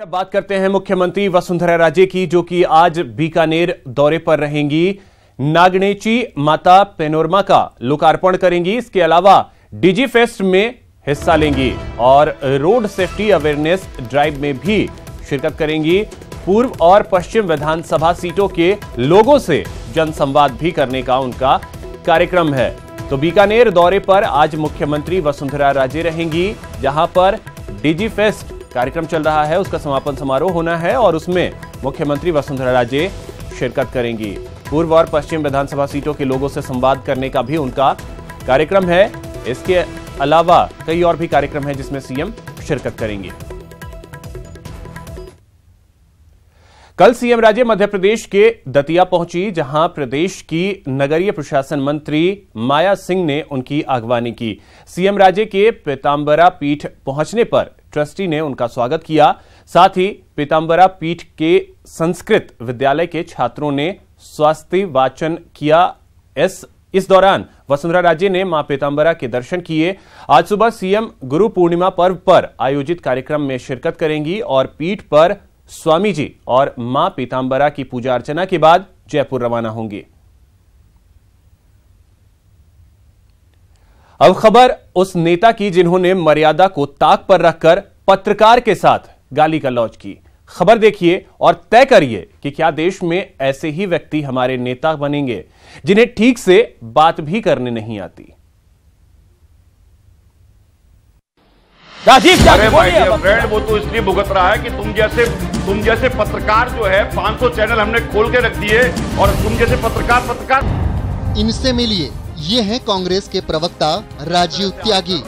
बात करते हैं मुख्यमंत्री वसुंधरा राजे की, जो कि आज बीकानेर दौरे पर रहेंगी। नागणेची माता पैनोरमा का लोकार्पण करेंगी। इसके अलावा डिजी फेस्ट में हिस्सा लेंगी और रोड सेफ्टी अवेयरनेस ड्राइव में भी शिरकत करेंगी। पूर्व और पश्चिम विधानसभा सीटों के लोगों से जनसंवाद भी करने का उनका कार्यक्रम है। तो बीकानेर दौरे पर आज मुख्यमंत्री वसुंधरा राजे रहेंगी, जहां पर डिजी फेस्ट कार्यक्रम चल रहा है, उसका समापन समारोह होना है और उसमें मुख्यमंत्री वसुंधरा राजे शिरकत करेंगी। पूर्व और पश्चिम विधानसभा सीटों के लोगों से संवाद करने का भी उनका कार्यक्रम है। इसके अलावा कई और भी कार्यक्रम हैं जिसमें सीएम शिरकत करेंगे। कल सीएम राजे मध्य प्रदेश के दतिया पहुंची, जहां प्रदेश की नगरीय प्रशासन मंत्री माया सिंह ने उनकी अगवानी की। सीएम राजे के पीतांबरा पीठ पहुंचने पर ट्रस्टी ने उनका स्वागत किया। साथ ही पीतांबरा पीठ के संस्कृत विद्यालय के छात्रों ने स्वास्थ्य वाचन किया। इस दौरान वसुंधरा राजे ने मां पीतांबरा के दर्शन किए। आज सुबह सीएम गुरु पूर्णिमा पर्व पर आयोजित कार्यक्रम में शिरकत करेंगी और पीठ पर स्वामी जी और मां पीतांबरा की पूजा अर्चना के बाद जयपुर रवाना होंगी। अब खबर उस नेता की जिन्होंने मर्यादा को ताक पर रखकर पत्रकार के साथ गाली गलौज की। खबर देखिए और तय करिए कि क्या देश में ऐसे ही व्यक्ति हमारे नेता बनेंगे, जिन्हें ठीक से बात भी करने नहीं आती। राजीव फ्रेंड, वो तो इसलिए भुगत रहा है कि तुम जैसे पत्रकार जो है 500 चैनल हमने खोल के रख दिए और तुम जैसे पत्रकार इनसे मिलिए। ये हैं कांग्रेस के प्रवक्ता राजीव त्यागी।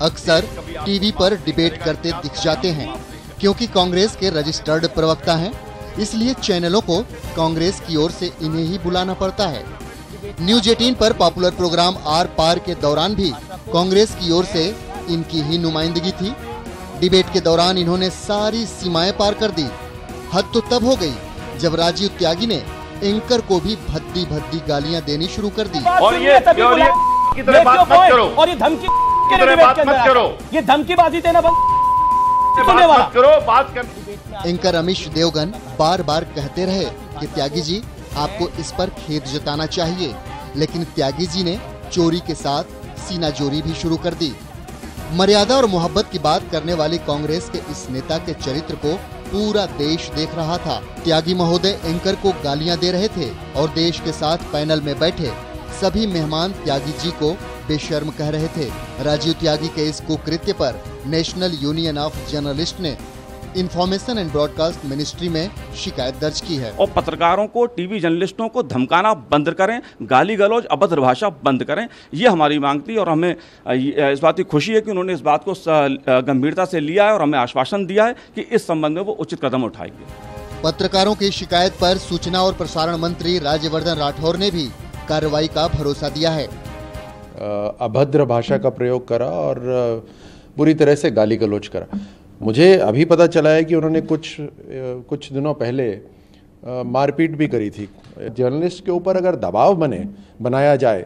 अक्सर टीवी पर डिबेट करते दिख जाते हैं। क्योंकि कांग्रेस के रजिस्टर्ड प्रवक्ता हैं, इसलिए चैनलों को कांग्रेस की ओर से इन्हें ही बुलाना पड़ता है। न्यूज 18 पर पॉपुलर प्रोग्राम आर पार के दौरान भी कांग्रेस की ओर से इनकी ही नुमाइंदगी थी। डिबेट के दौरान इन्होंने सारी सीमाएं पार कर दी। हद तो तब हो गई जब राजीव त्यागी ने एंकर को भी भद्दी भद्दी गालियां देनी शुरू कर दी। और ये बात मत करो, और ये धमकी बात मत करो, ये धमकीबाजी देना मत करो। बात कर एंकर अमीश देवगन बार बार कहते रहे कि त्यागी जी, आपको इस पर खेद जताना चाहिए, लेकिन त्यागी जी ने चोरी के साथ सीनाजोरी भी शुरू कर दी। मर्यादा और मोहब्बत की बात करने वाली कांग्रेस के इस नेता के चरित्र को पूरा देश देख रहा था। त्यागी महोदय एंकर को गालियां दे रहे थे और देश के साथ पैनल में बैठे सभी मेहमान त्यागी जी को बेशर्म कह रहे थे। राजीव त्यागी के इस कुकृत्य पर नेशनल यूनियन ऑफ जर्नलिस्ट ने इंफॉर्मेशन एंड ब्रॉडकास्ट मिनिस्ट्री में शिकायत दर्ज की है। और पत्रकारों को, टीवी जर्नलिस्टों को धमकाना बंद करें, गाली गलौज, अभद्र भाषा बंद करें, ये हमारी मांग थी। और हमें इस बात की खुशी है कि उन्होंने इस बात को गंभीरता से लिया है और हमें आश्वासन दिया है कि इस संबंध में वो उचित कदम उठाएंगे। पत्रकारों की शिकायत पर सूचना और प्रसारण मंत्री राज्यवर्धन राठौर ने भी कार्रवाई का भरोसा दिया है। अभद्र भाषा का प्रयोग करा और बुरी तरह से गाली गलौज करा। मुझे अभी पता चला है कि उन्होंने कुछ दिनों पहले मारपीट भी करी थी। जर्नलिस्ट के ऊपर अगर दबाव बनाया जाए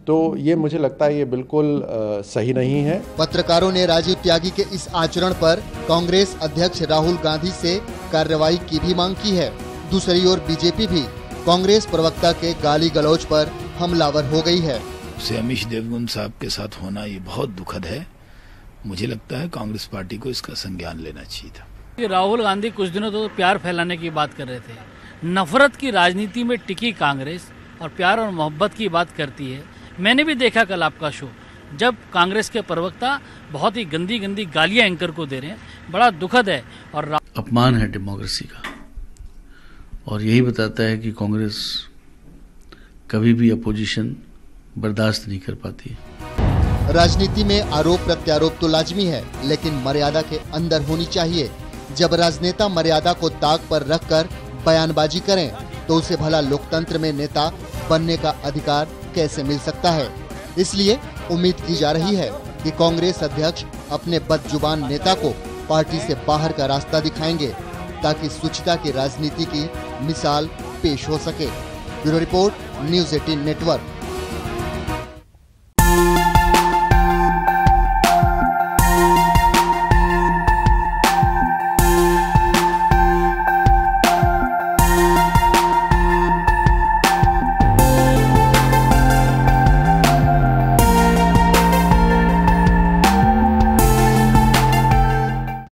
तो ये मुझे लगता है ये बिल्कुल सही नहीं है। पत्रकारों ने राजीव त्यागी के इस आचरण पर कांग्रेस अध्यक्ष राहुल गांधी से कार्रवाई की भी मांग की है। दूसरी ओर बीजेपी भी कांग्रेस प्रवक्ता के गाली गलौज पर हमलावर हो गई है। अमीश देवगन साहब के साथ होना ये बहुत दुखद है। मुझे लगता है कांग्रेस पार्टी को इसका संज्ञान लेना चाहिए था। राहुल गांधी कुछ दिनों तो प्यार फैलाने की बात कर रहे थे। नफरत की राजनीति में टिकी कांग्रेस और प्यार और मोहब्बत की बात करती है। मैंने भी देखा कल आपका शो, जब कांग्रेस के प्रवक्ता बहुत ही गंदी गंदी गालियां एंकर को दे रहे हैं, बड़ा दुखद है और अपमान है डेमोक्रेसी का। और यही बताता है कि कांग्रेस कभी भी अपोजिशन बर्दाश्त नहीं कर पाती। राजनीति में आरोप प्रत्यारोप तो लाजमी है, लेकिन मर्यादा के अंदर होनी चाहिए। जब राजनेता मर्यादा को ताक पर रखकर बयानबाजी करें तो उसे भला लोकतंत्र में नेता बनने का अधिकार कैसे मिल सकता है। इसलिए उम्मीद की जा रही है कि कांग्रेस अध्यक्ष अपने बदजुबान नेता को पार्टी से बाहर का रास्ता दिखाएंगे, ताकि शुचिता की राजनीति की मिसाल पेश हो सके। Bureau report, news 18 network.